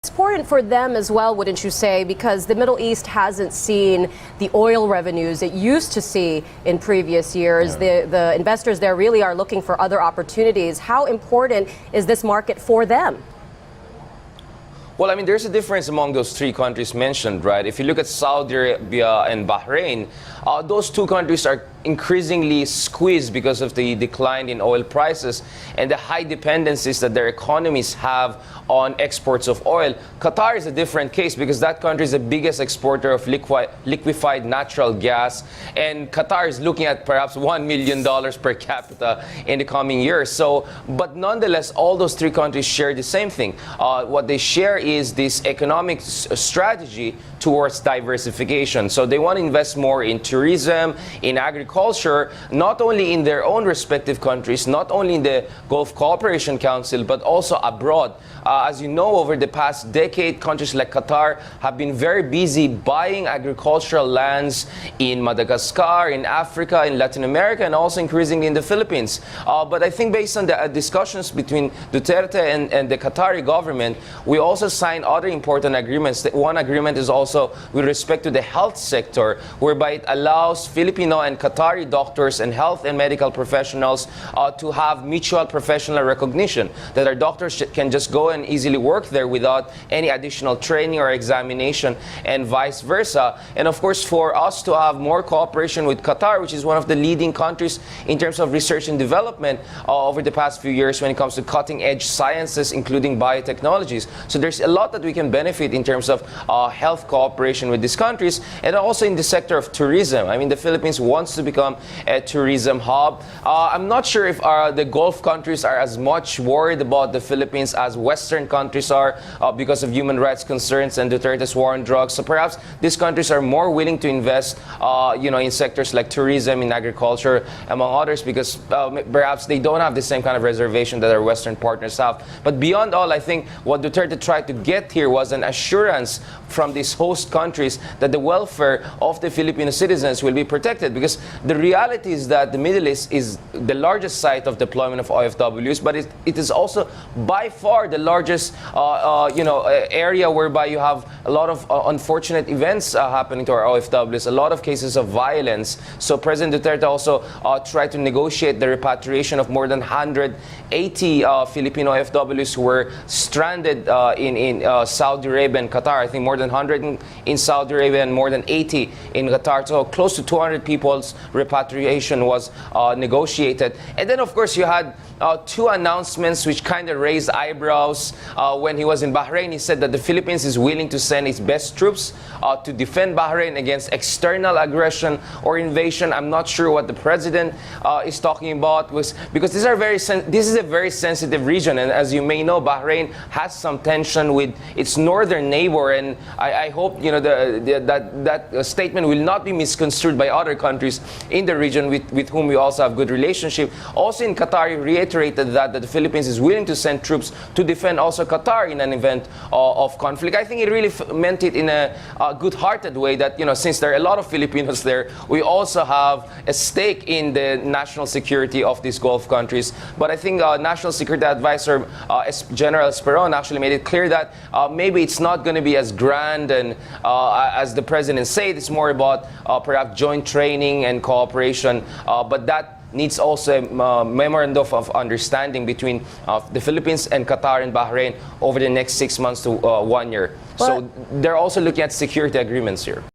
It's important for them as well, wouldn't you say, because the Middle East hasn't seen the oil revenues it used to see in previous years. Yeah. The investors there really are looking for other opportunities. How important is this market for them? Well, I mean, there's a difference among those three countries mentioned, right? If you look at Saudi Arabia and Bahrain, those two countries are increasingly squeezed because of the decline in oil prices and the high dependencies that their economies have on exports of oil. Qatar is a different case because that country is the biggest exporter of liquefied natural gas, and Qatar is looking at perhaps $1 million per capita in the coming years. So, but nonetheless, all those three countries share the same thing. What they share is this economic strategy towards diversification. So they want to invest more in tourism, in agriculture, not only in their own respective countries, not only in the Gulf Cooperation Council, but also abroad. As you know, over the past decade, countries like Qatar have been very busy buying agricultural lands in Madagascar, in Africa, in Latin America, and also increasingly in the Philippines. But I think based on the discussions between Duterte and the Qatari government, we also signed other important agreements. One agreement is also with respect to the health sector, whereby it allows Filipino and Qatari doctors and health and medical professionals to have mutual professional recognition, that our doctors can just go and easily work there without any additional training or examination, and vice versa. And of course, for us to have more cooperation with Qatar, which is one of the leading countries in terms of research and development over the past few years when it comes to cutting-edge sciences, including biotechnologies. So there's a lot that we can benefit in terms of health cooperation with these countries, and also in the sector of tourism. I mean, the Philippines wants to become a tourism hub. I'm not sure if the Gulf countries are as much worried about the Philippines as Western countries are because of human rights concerns and Duterte's war on drugs. So perhaps these countries are more willing to invest, in sectors like tourism, in agriculture, among others, because perhaps they don't have the same kind of reservation that our Western partners have. But beyond all, I think what Duterte tried to get here was an assurance from these host countries that the welfare of the Filipino citizens will be protected, because the reality is that the Middle East is the largest site of deployment of OFWs, but it is also by far the largest area whereby you have a lot of unfortunate events happening to our OFWs, a lot of cases of violence. So President Duterte also tried to negotiate the repatriation of more than 180 Filipino OFWs who were stranded in Saudi Arabia and Qatar. I think more than 100 in Saudi Arabia and more than 80 in Qatar. So close to 200 people's repatriation was negotiated. And then, of course, you had two announcements which kind of raised eyebrows. When he was in Bahrain, he said that the Philippines is willing to send its best troops to defend Bahrain against external aggression or invasion. I'm not sure what the president is talking about, because this is a very sensitive region, and as you may know, Bahrain has some tension with its northern neighbor, and I hope that statement will not be misconstrued by other countries in the region with whom we also have good relationship. Also in Qatar, he reiterated that the Philippines is willing to send troops to defend also Qatar in an event of conflict. I think he really meant it in a good-hearted way that, since there are a lot of Filipinos there, we also have a stake in the national security of these Gulf countries. But I think National Security Advisor General Esperon actually made it clear that maybe it's not going to be as grand and as the president said. It's more about perhaps joint training and cooperation, but that needs also a memorandum of understanding between the Philippines and Qatar and Bahrain over the next 6 months to 1 year. So they're also looking at security agreements here.